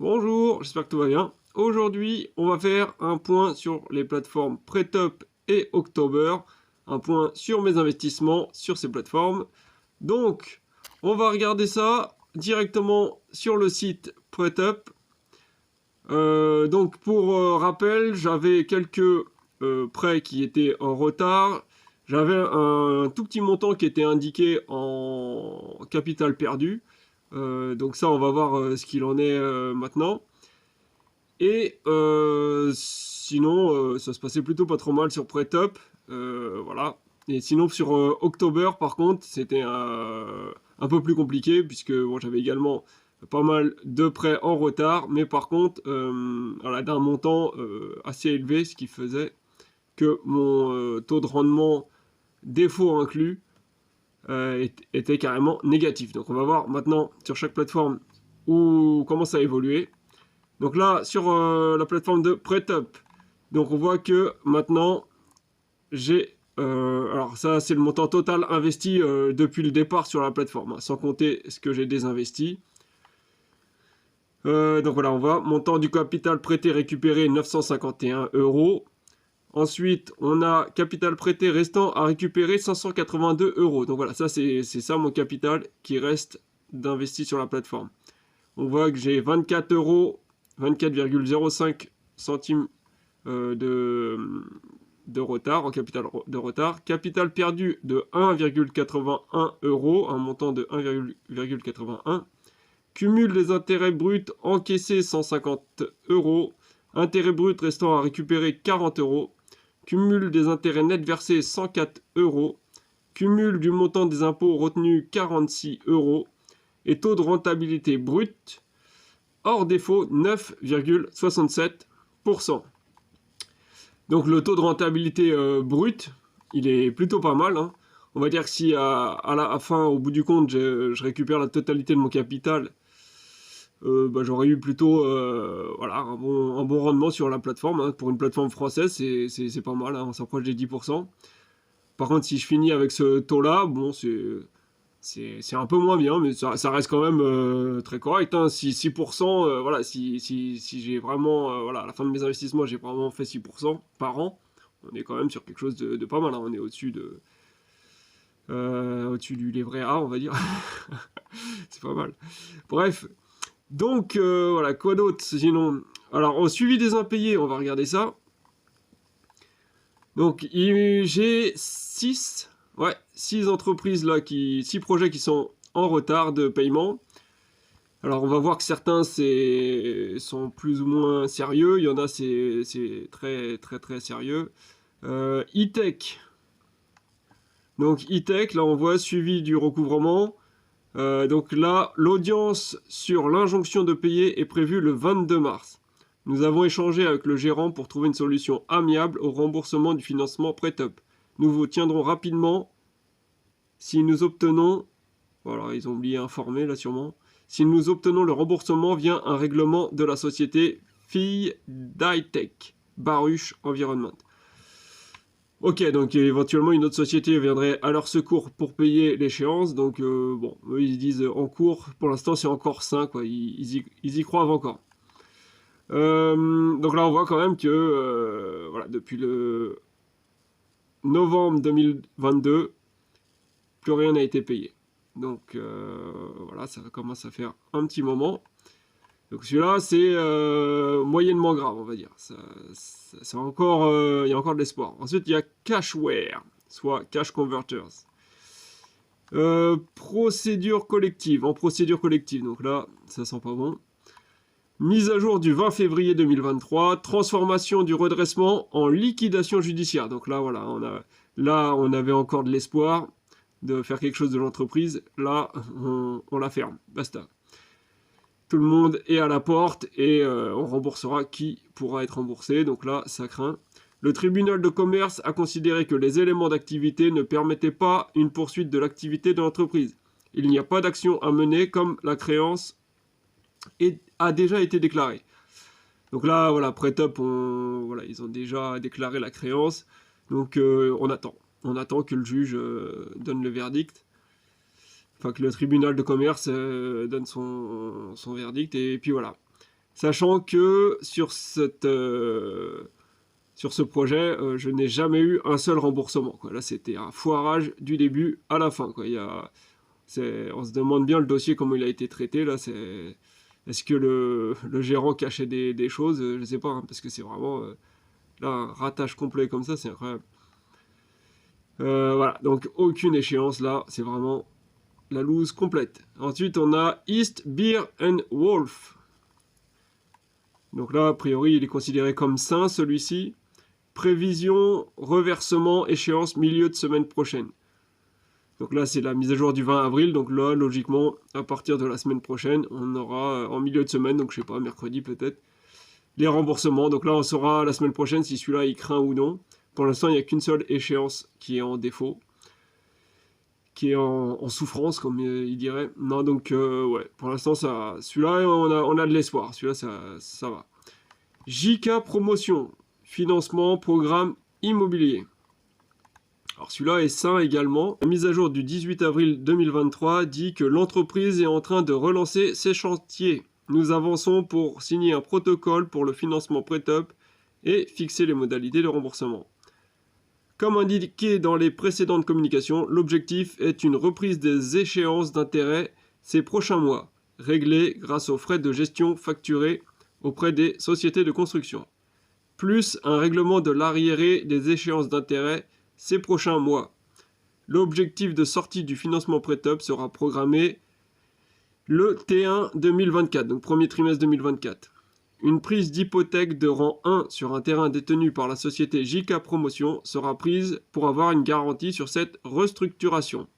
Bonjour, j'espère que tout va bien. Aujourd'hui, on va faire un point sur les plateformes Pretup et October, un point sur mes investissements sur ces plateformes. Donc, on va regarder ça directement sur le site Pretup. Donc, pour rappel, j'avais quelques prêts qui étaient en retard. J'avais un tout petit montant qui était indiqué en capital perdu. Donc ça, on va voir ce qu'il en est maintenant. Et sinon, ça se passait plutôt pas trop mal sur Pretup. Voilà. Et sinon, sur October, par contre, c'était un peu plus compliqué, puisque bon, j'avais également pas mal de prêts en retard, mais par contre, voilà, d'un montant assez élevé, ce qui faisait que mon taux de rendement, défaut inclus, était carrément négatif. Donc on va voir maintenant sur chaque plateforme comment ça a évolué. Donc là, sur la plateforme de Pretup, donc on voit que maintenant, j'ai... alors ça, c'est le montant total investi depuis le départ sur la plateforme, hein, sans compter ce que j'ai désinvesti. Donc voilà, on voit montant du capital prêté récupéré 951 €. Ensuite, on a capital prêté restant à récupérer 582 €. Donc voilà, ça c'est ça mon capital qui reste d'investi sur la plateforme. On voit que j'ai 24 €, 24,05 centimes de retard, en capital de retard. Capital perdu de 1,81 €, un montant de 1,81. Cumul des intérêts bruts encaissés 150 €. Intérêts bruts restant à récupérer 40 €. Cumul des intérêts nets versés 104 €. Cumul du montant des impôts retenus 46 €. Et taux de rentabilité brute hors défaut 9,67%. Donc le taux de rentabilité brut, il est plutôt pas mal, hein. On va dire que si à la fin, au bout du compte, je récupère la totalité de mon capital, j'aurais eu plutôt voilà, un bon rendement sur la plateforme, hein. Pour une plateforme française, c'est pas mal, hein, on s'approche des 10%. Par contre, si je finis avec ce taux-là, bon, c'est un peu moins bien, mais ça reste quand même très correct, hein. Si 6%, voilà, si j'ai vraiment, voilà, à la fin de mes investissements, j'ai vraiment fait 6% par an, on est quand même sur quelque chose de pas mal, hein. On est au-dessus du livret A, on va dire. C'est pas mal. Bref, donc voilà, quoi d'autre sinon? Alors, au suivi des impayés, on va regarder ça. Donc, j'ai 6 entreprises là, 6 projets qui sont en retard de paiement. Alors, on va voir que certains sont plus ou moins sérieux. Il y en a, c'est très, très, très sérieux. E-Tech. Donc, E-Tech, là, on voit suivi du recouvrement. Donc là, l'audience sur l'injonction de payer est prévue le 22 mars. Nous avons échangé avec le gérant pour trouver une solution amiable au remboursement du financement Pretup. Nous vous tiendrons rapidement si nous obtenons... Voilà, ils ont oublié informer là sûrement. Si nous obtenons le remboursement via un règlement de la société fille d'Hightech, Baruch Environment. Ok, donc éventuellement une autre société viendrait à leur secours pour payer l'échéance. Donc bon, eux ils disent en cours, pour l'instant c'est encore sain, quoi. Ils y croient encore. Donc là on voit quand même que voilà, depuis le novembre 2022, plus rien n'a été payé. Donc voilà, ça commence à faire un petit moment. Donc celui-là, c'est moyennement grave, on va dire. C'est encore, il y a encore de l'espoir. Ensuite, il y a Cashware, soit Cash Converters. Procédure collective, en procédure collective. Donc là, ça sent pas bon. Mise à jour du 20 février 2023. Transformation du redressement en liquidation judiciaire. Donc là, voilà, on avait encore de l'espoir de faire quelque chose de l'entreprise. Là, on la ferme. Basta. Tout le monde est à la porte et on remboursera qui pourra être remboursé. Donc là, ça craint. Le tribunal de commerce a considéré que les éléments d'activité ne permettaient pas une poursuite de l'activité de l'entreprise. Il n'y a pas d'action à mener comme la créance a déjà été déclarée. Donc là, voilà, Pretup, voilà, ils ont déjà déclaré la créance. Donc on attend. On attend que le juge donne le verdict. Enfin, que le tribunal de commerce donne son verdict. Et puis voilà. Sachant que sur ce projet, je n'ai jamais eu un seul remboursement, quoi. Là, c'était un foirage du début à la fin, quoi. On se demande bien le dossier, comment il a été traité. Là, est-ce que le gérant cachait des choses? Je ne sais pas, hein, parce que c'est vraiment là, un ratage complet comme ça, c'est incroyable. Voilà, donc aucune échéance là, c'est vraiment la loose complète. Ensuite, on a East Beer and Wolf. Donc là, a priori, il est considéré comme sain, celui-ci. Prévision, reversement, échéance, milieu de semaine prochaine. Donc là, c'est la mise à jour du 20 avril. Donc là, logiquement, à partir de la semaine prochaine, on aura en milieu de semaine, donc je sais pas, mercredi peut-être, les remboursements. Donc là, on saura la semaine prochaine si celui-là, il craint ou non. Pour l'instant, il n'y a qu'une seule échéance qui est en défaut, qui est en souffrance, comme il dirait. Non, donc, ouais, pour l'instant, celui-là, on a de l'espoir. Celui-là, ça va. JK Promotion, financement, programme immobilier. Alors celui-là est sain également. La mise à jour du 18 avril 2023 dit que l'entreprise est en train de relancer ses chantiers. Nous avançons pour signer un protocole pour le financement pré-top et fixer les modalités de remboursement. Comme indiqué dans les précédentes communications, l'objectif est une reprise des échéances d'intérêt ces prochains mois, réglées grâce aux frais de gestion facturés auprès des sociétés de construction, plus un règlement de l'arriéré des échéances d'intérêt ces prochains mois. L'objectif de sortie du financement pré-top sera programmé le T1 2024, donc premier trimestre 2024. Une prise d'hypothèque de rang 1 sur un terrain détenu par la société JK Promotion sera prise pour avoir une garantie sur cette restructuration.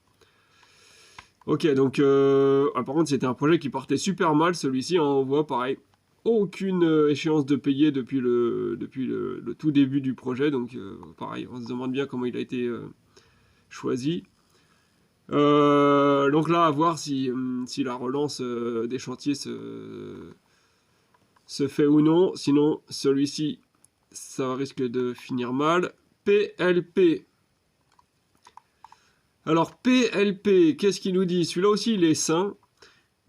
Ok, donc par contre c'était un projet qui partait super mal, celui-ci, hein, on voit pareil, aucune échéance de payer depuis le tout début du projet, donc pareil, on se demande bien comment il a été choisi. Donc là, à voir si la relance des chantiers se fait ou non, sinon celui-ci, ça risque de finir mal. PLP. Alors PLP, qu'est-ce qu'il nous dit? Celui-là aussi, il est sain.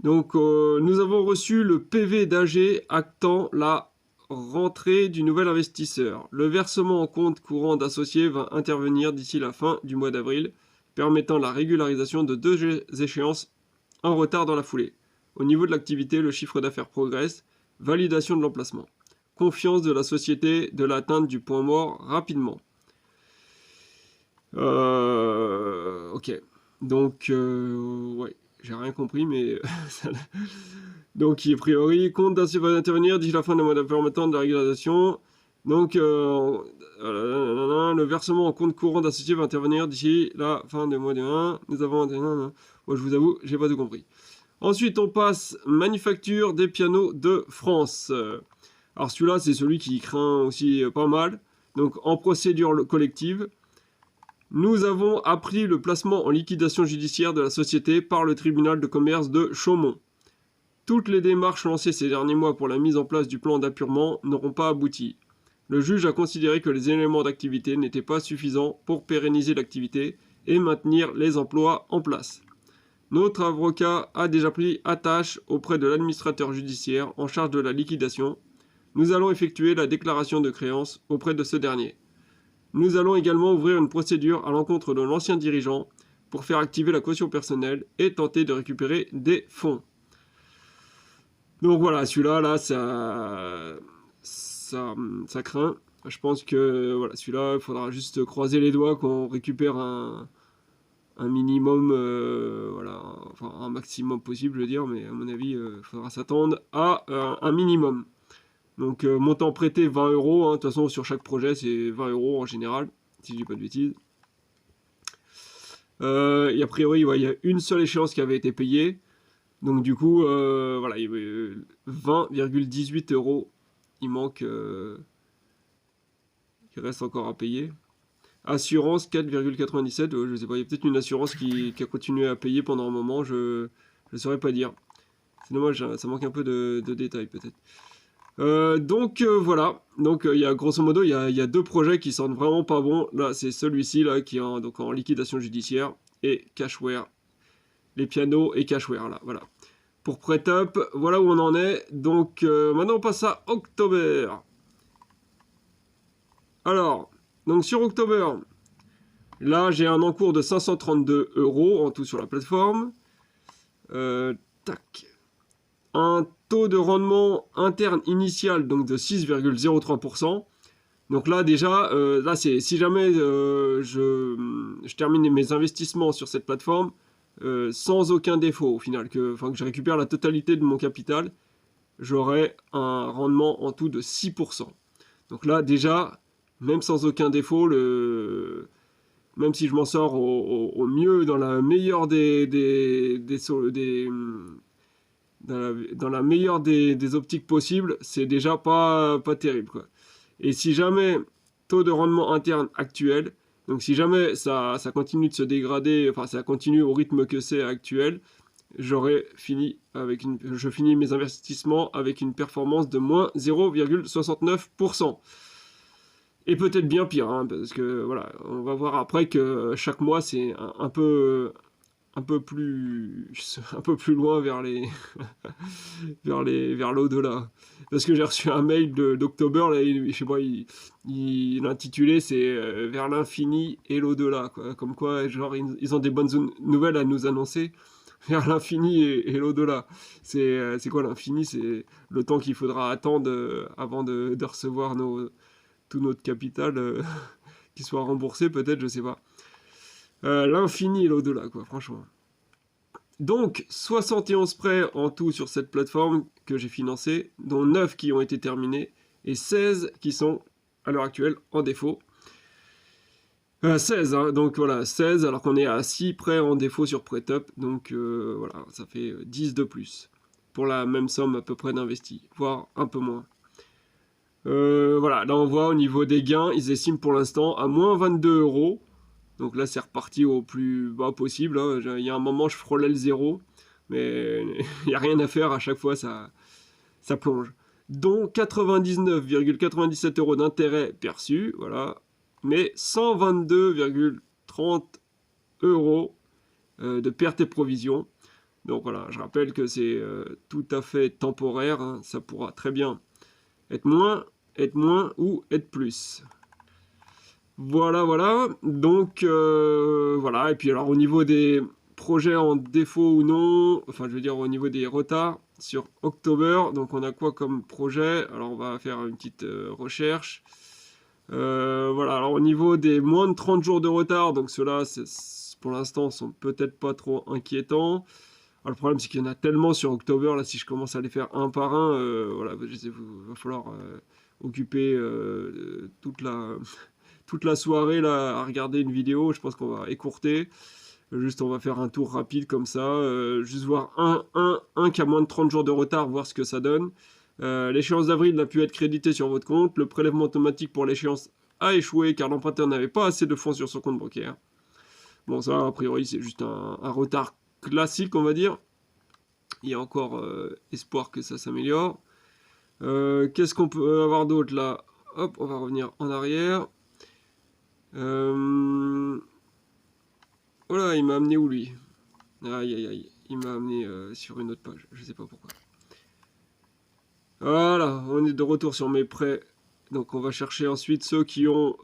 Donc nous avons reçu le PV d'AG actant la rentrée du nouvel investisseur. Le versement en compte courant d'associés va intervenir d'ici la fin du mois d'avril, permettant la régularisation de 2 échéances en retard dans la foulée. Au niveau de l'activité, le chiffre d'affaires progresse. Validation de l'emplacement. Confiance de la société de l'atteinte du point mort rapidement. Ok. Donc, ouais, j'ai rien compris, mais... Donc, a priori, compte d'intervenir d'ici la fin du mois d'avril permettant de la régularisation. Donc, le versement en compte courant d'associé va intervenir d'ici la fin du mois de 1. Nous avons... Moi, je vous avoue, j'ai pas tout compris. Ensuite, on passe manufacture des pianos de France. Alors celui-là, c'est celui qui craint aussi pas mal. Donc en procédure collective, nous avons appris le placement en liquidation judiciaire de la société par le tribunal de commerce de Chaumont. Toutes les démarches lancées ces derniers mois pour la mise en place du plan d'appurement n'auront pas abouti. Le juge a considéré que les éléments d'activité n'étaient pas suffisants pour pérenniser l'activité et maintenir les emplois en place. Notre avocat a déjà pris attache auprès de l'administrateur judiciaire en charge de la liquidation. Nous allons effectuer la déclaration de créance auprès de ce dernier. Nous allons également ouvrir une procédure à l'encontre de l'ancien dirigeant pour faire activer la caution personnelle et tenter de récupérer des fonds. Donc voilà, celui-là, là, ça craint. Je pense que voilà, celui-là, il faudra juste croiser les doigts qu'on récupère un minimum, voilà, enfin un maximum possible, je veux dire, mais à mon avis, il faudra s'attendre à un minimum. Donc montant prêté 20 €, hein, de toute façon sur chaque projet c'est 20 € en général, si je dis pas de bêtises. Et a priori, ouais, il y a une seule échéance qui avait été payée, donc du coup, voilà, 20,18 €, il manque, il reste encore à payer. Assurance 4,97, je sais pas, il y a peut-être une assurance qui a continué à payer pendant un moment, je ne saurais pas dire. C'est dommage, ça manque un peu de détails peut-être. Donc voilà, donc il y a grosso modo, il y a 2 projets qui sentent vraiment pas bon. Là, c'est celui-ci là qui est donc en liquidation judiciaire et Cashware, les pianos et Cashware là, voilà. pour PrêtUp, voilà où on en est. Donc maintenant on passe à October. Alors, donc sur October, là j'ai un encours de 532 € en tout sur la plateforme. Tac. Un taux de rendement interne initial donc de 6,03%. Donc là déjà, là c'est si jamais je termine mes investissements sur cette plateforme sans aucun défaut au final, que je récupère la totalité de mon capital, j'aurai un rendement en tout de 6%. Donc là déjà, même sans aucun défaut, même si je m'en sors au mieux dans la meilleure dans la meilleure des optiques possibles, c'est déjà pas terrible, quoi. Et si jamais taux de rendement interne actuel, donc si jamais ça continue de se dégrader, enfin ça continue au rythme que c'est actuel, je finis mes investissements avec une performance de moins 0,69%. Et peut-être bien pire, hein, parce que voilà, on va voir après que chaque mois c'est un peu plus loin vers vers l'au-delà. Parce que j'ai reçu un mail d'October, là, je sais pas, l'intitulé c'est vers l'infini et l'au-delà, quoi. Comme quoi, genre, ils ont des bonnes nouvelles à nous annoncer. Vers l'infini et l'au-delà. C'est quoi l'infini? C'est le temps qu'il faudra attendre avant de recevoir tout notre capital qui soit remboursé, peut-être, je sais pas. L'infini et l'au-delà, quoi, franchement. Donc, 71 prêts en tout sur cette plateforme que j'ai financé, dont 9 qui ont été terminés et 16 qui sont à l'heure actuelle en défaut. 16, hein, donc voilà, 16, alors qu'on est à 6 prêts en défaut sur PrêtUp, donc voilà, ça fait 10 de plus, pour la même somme à peu près d'investis, voire un peu moins. Voilà, là on voit au niveau des gains, ils estiment pour l'instant à moins 22 €. Donc là, c'est reparti au plus bas possible, hein. Il y a un moment, je frôlais le zéro, mais il n'y a rien à faire, à chaque fois, ça plonge. Dont 99,97 € d'intérêt perçu, voilà, mais 122,30 € de perte et provision. Donc voilà, je rappelle que c'est tout à fait temporaire, hein. Ça pourra très bien être moins ou être plus. Voilà. Donc, voilà. Et puis, alors, au niveau des projets en défaut ou non, enfin, je veux dire, au niveau des retards sur October, donc, on a quoi comme projet? Alors, on va faire une petite recherche. Voilà. Alors, au niveau des moins de 30 jours de retard, donc, ceux-là, pour l'instant, sont peut-être pas trop inquiétants. Alors, le problème, c'est qu'il y en a tellement sur October, là, si je commence à les faire un par un, voilà, il va falloir occuper toute la soirée là, à regarder une vidéo. Je pense qu'on va écourter. Juste, on va faire un tour rapide comme ça. Juste voir un qui a moins de 30 jours de retard, voir ce que ça donne. L'échéance d'avril n'a pu être créditée sur votre compte. Le prélèvement automatique pour l'échéance a échoué car l'emprunteur n'avait pas assez de fonds sur son compte bancaire. Bon, ça, a priori, c'est juste un retard classique, on va dire. Il y a encore espoir que ça s'améliore. Qu'est-ce qu'on peut avoir d'autre là? Hop, on va revenir en arrière. Voilà, il m'a amené où lui? Aïe, il m'a amené sur une autre page, je sais pas pourquoi. Voilà, on est de retour sur mes prêts. Donc on va chercher ensuite ceux qui ont...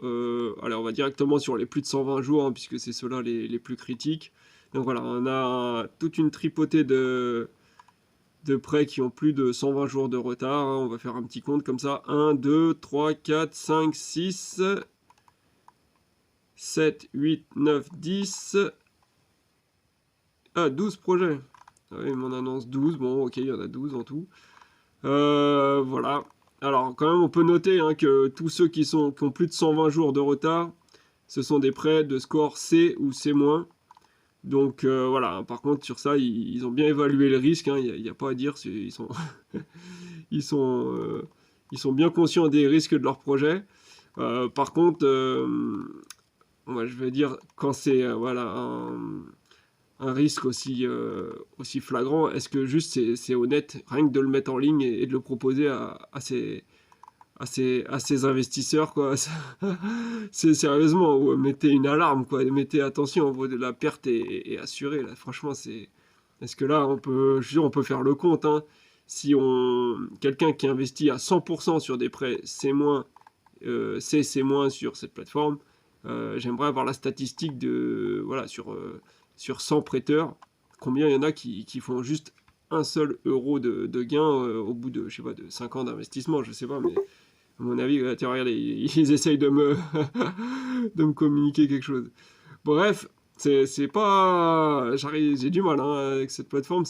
allez, on va directement sur les plus de 120 jours, hein, puisque c'est ceux-là les plus critiques. Donc voilà, on a toute une tripotée de prêts qui ont plus de 120 jours de retard, hein. On va faire un petit compte comme ça. 1, 2, 3, 4, 5, 6... 7, 8, 9, 10... Ah, 12 projets. Ah oui, il m'en annonce 12. Bon, ok, il y en a 12 en tout. Voilà. Alors, quand même, on peut noter hein, que tous ceux qui ont plus de 120 jours de retard, ce sont des prêts de score C ou C-. Donc, voilà. Par contre, sur ça, ils ont bien évalué le risque. Il n'y a pas à dire. Ils sont, ils sont bien conscients des risques de leur projet. Par contre... moi, je veux dire, quand c'est voilà, un risque aussi flagrant, est-ce que juste c'est honnête, rien que de le mettre en ligne et de le proposer à ces investisseurs, quoi. C'est sérieusement, mettez une alarme, quoi. Mettez attention, la perte est assurée, là. Franchement, c'est Parce que là, je suis sûr, on peut faire le compte, hein. Si quelqu'un qui investit à 100% sur des prêts C-, C- sur cette plateforme, j'aimerais avoir la statistique de, voilà, sur 100 prêteurs, combien il y en a qui font juste un seul euro de gain au bout de, je sais pas, de 5 ans d'investissement, je sais pas, mais à mon avis, tiens, regardez, ils essayent de me, de me communiquer quelque chose. Bref, c'est pas... J'ai du mal, hein, avec cette plateforme,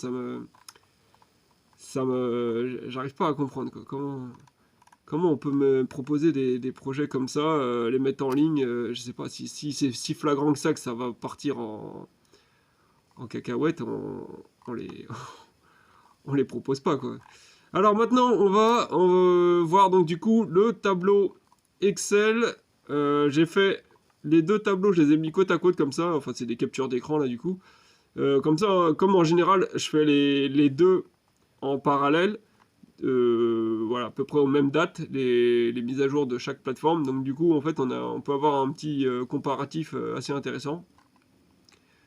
j'arrive pas à comprendre, quoi. Comment on peut me proposer des projets comme ça, les mettre en ligne, je sais pas, si c'est si flagrant que ça va partir en cacahuète, on les, on les propose pas, quoi. Alors maintenant, on va voir donc du coup le tableau Excel. J'ai fait les deux tableaux, je les ai mis côte à côte comme ça, enfin c'est des captures d'écran là du coup. Comme ça, comme en général, je fais les deux en parallèle. Voilà, à peu près aux mêmes dates, les mises à jour de chaque plateforme. Donc du coup, en fait, on peut avoir un petit comparatif assez intéressant.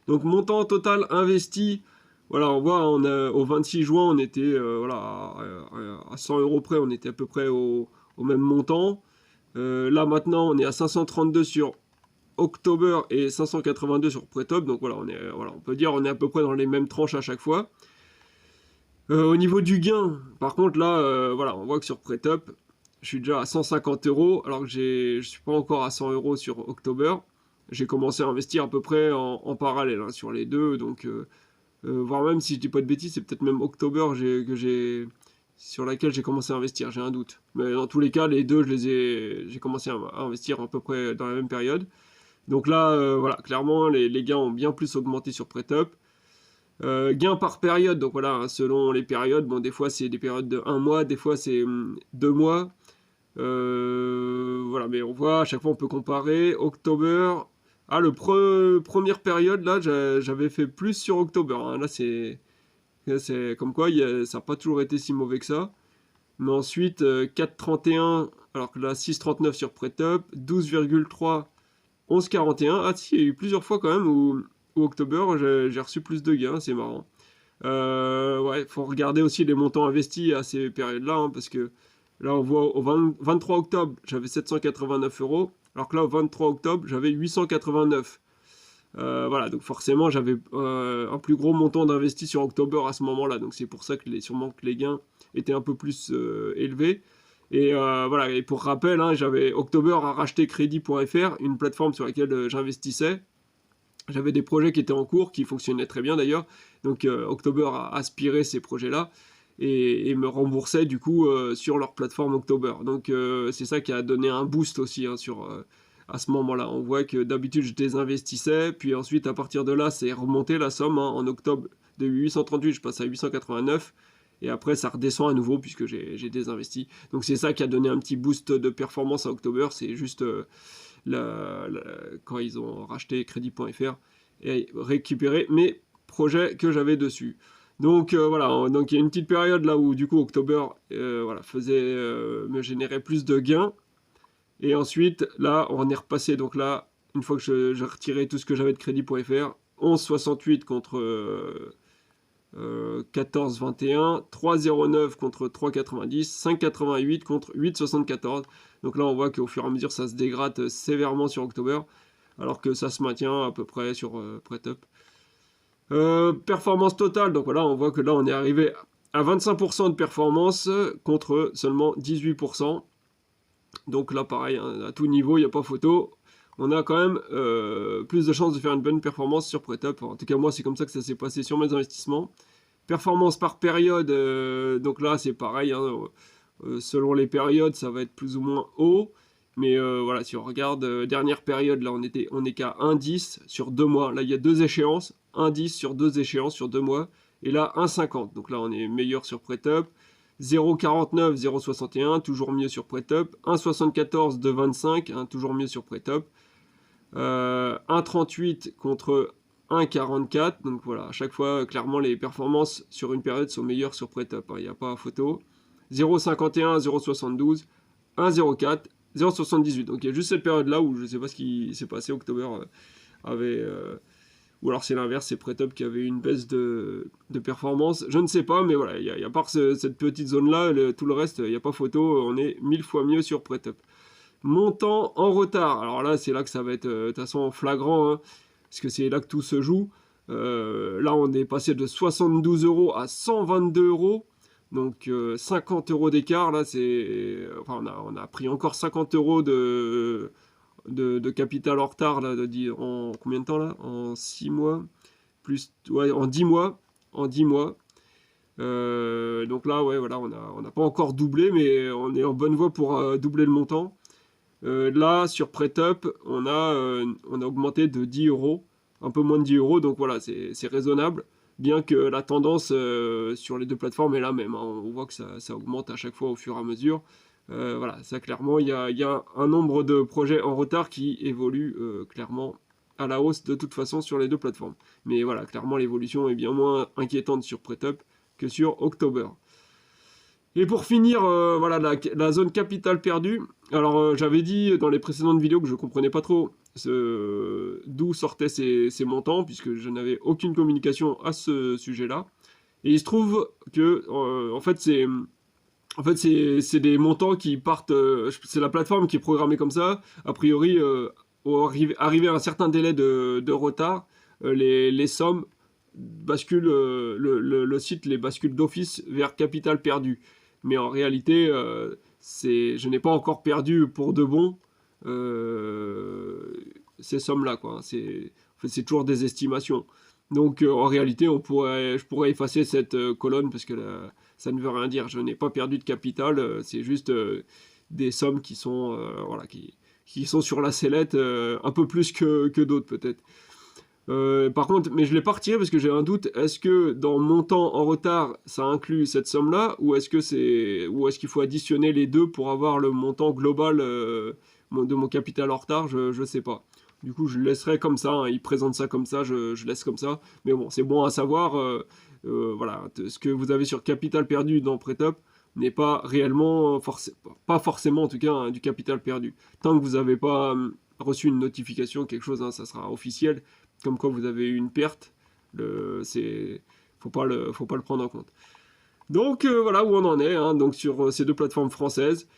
Donc montant total investi, voilà, on voit, au 26 juin, on était voilà, à 100 euros près, on était à peu près au même montant. Là maintenant, on est à 532 sur October et 582 sur Pretop. Donc voilà, on peut dire on est à peu près dans les mêmes tranches à chaque fois. Au niveau du gain, par contre, là, voilà, on voit que sur Pretop, je suis déjà à 150 euros, alors que je suis pas encore à 100 euros sur October. J'ai commencé à investir à peu près en parallèle, hein, sur les deux, donc voire même si je dis pas de bêtises, c'est peut-être même October sur laquelle j'ai commencé à investir, j'ai un doute. Mais dans tous les cas, les deux, j'ai commencé à investir à peu près dans la même période. Donc là, voilà, clairement, les gains ont bien plus augmenté sur Pretop. Gain par période, donc voilà, hein, selon les périodes, bon, des fois c'est des périodes de 1 mois, des fois c'est 2 mois. Voilà, mais on voit, à chaque fois on peut comparer. October, première période, là, j'avais fait plus sur October, hein. Là, c'est comme quoi, ça n'a pas toujours été si mauvais que ça. Mais ensuite, 4,31, alors que là, 6,39 sur Pretop, 12,3, 11,41. Ah si, il y a eu plusieurs fois quand même où October, j'ai reçu plus de gains, c'est marrant. Ouais, faut regarder aussi les montants investis à ces périodes-là, hein, parce que là, on voit au 23 octobre, j'avais 789 euros, alors que là, au 23 octobre, j'avais 889. Voilà, donc forcément, j'avais un plus gros montant d'investi sur October à ce moment-là, donc c'est pour ça que sûrement que les gains étaient un peu plus élevés. Et voilà, et pour rappel, hein, j'avais October à racheter Crédit.fr, une plateforme sur laquelle j'investissais. J'avais des projets qui étaient en cours, qui fonctionnaient très bien d'ailleurs. Donc October a aspiré ces projets-là et me remboursait du coup sur leur plateforme October. Donc c'est ça qui a donné un boost aussi, hein, à ce moment-là. On voit que d'habitude je désinvestissais, puis ensuite à partir de là c'est remonté la somme, hein. En octobre de 838 je passe à 889. Et après, ça redescend à nouveau puisque j'ai désinvesti. Donc c'est ça qui a donné un petit boost de performance à October. C'est juste quand ils ont racheté Crédit.fr et récupéré mes projets que j'avais dessus. Donc voilà, donc il y a une petite période là où du coup October voilà, me générait plus de gains. Et ensuite là on est repassé, donc là une fois que j'ai retiré tout ce que j'avais de Crédit.fr, 11,68 contre 14,21, 3,09 contre 3,90, 5,88 contre 8,74. Donc là, on voit qu'au fur et à mesure, ça se dégrade sévèrement sur October, alors que ça se maintient à peu près sur Pretop. Performance totale, donc voilà, on voit que là, on est arrivé à 25% de performance contre seulement 18%. Donc là, pareil, hein, à tout niveau, il n'y a pas photo. On a quand même plus de chances de faire une bonne performance sur Pretop. En tout cas, moi, c'est comme ça que ça s'est passé sur mes investissements. Performance par période, donc là, c'est pareil, hein, selon les périodes, ça va être plus ou moins haut. Mais voilà, si on regarde dernière période, là, on est qu'à 1,10 sur 2 mois. Là, il y a deux échéances, 1,10 sur 2 échéances sur 2 mois. Et là, 1,50. Donc là, on est meilleur sur Pretop. 0,49, 0,61, toujours mieux sur Pretop. 1,74 de 25, hein, toujours mieux sur Pretop. 1,38 contre 1,44. Donc voilà, à chaque fois, clairement, les performances sur une période sont meilleures sur Pretop, hein, il n'y a pas à photo. 0,51, 0,72, 1,04, 0,78. Donc il y a juste cette période-là où je ne sais pas ce qui s'est passé. October avait ou alors c'est l'inverse, c'est PrêtUp qui avait une baisse de performance, je ne sais pas, mais voilà, à part cette petite zone-là, tout le reste, il n'y a pas photo, on est 1000 fois mieux sur PrêtUp. Montant en retard, alors là, c'est là que ça va être de toute façon flagrant, hein, parce que c'est là que tout se joue. Là, on est passé de 72 € à 122 €. Donc 50 € d'écart, là c'est... Enfin on a pris encore 50 € de capital en retard, là, en combien de temps là? En 6 mois? Plus, ouais, en 10 mois. En 10 mois. Donc là, ouais, voilà, on n'a pas encore doublé, mais on est en bonne voie pour doubler le montant. Là, sur PrêtUp, on a augmenté de 10 €, un peu moins de 10 €, donc voilà, c'est raisonnable, bien que la tendance sur les deux plateformes est la même, hein. On voit que ça augmente à chaque fois au fur et à mesure. Voilà, ça clairement, il y a un nombre de projets en retard qui évolue clairement à la hausse de toute façon sur les deux plateformes. Mais voilà, clairement, l'évolution est bien moins inquiétante sur PrêtUp que sur October. Et pour finir, voilà, la zone capitale perdue. Alors, j'avais dit dans les précédentes vidéos que je comprenais pas trop d'où sortaient ces montants, puisque je n'avais aucune communication à ce sujet-là. Et il se trouve que, en fait, c'est des montants qui partent. C'est la plateforme qui est programmée comme ça. A priori, arrivé à un certain délai de retard, les sommes basculent, le site les bascule d'office vers capital perdu. Mais en réalité, je n'ai pas encore perdu pour de bon ces sommes-là, quoi. En fait, c'est toujours des estimations. Donc en réalité, je pourrais effacer cette colonne parce que ça ne veut rien dire. Je n'ai pas perdu de capital, c'est juste des sommes qui sont, voilà, qui sont sur la sellette un peu plus que d'autres peut-être. Par contre, mais je l'ai pas retiré parce que j'ai un doute. Est-ce que dans montant en retard, ça inclut cette somme-là, ou est-ce qu'il faut additionner les deux pour avoir le montant global de mon capital en retard? Je sais pas. Du coup, je le laisserai comme ça, hein. Il présente ça comme ça, je laisse comme ça. Mais bon, c'est bon à savoir. Voilà, ce que vous avez sur capital perdu dans PrêtUp n'est pas réellement, pas forcément en tout cas, hein, du capital perdu. Tant que vous n'avez pas reçu une notification, quelque chose, hein, ça sera officiel, comme quoi vous avez eu une perte. Faut pas le prendre en compte. Donc voilà où on en est, hein, donc sur ces deux plateformes françaises.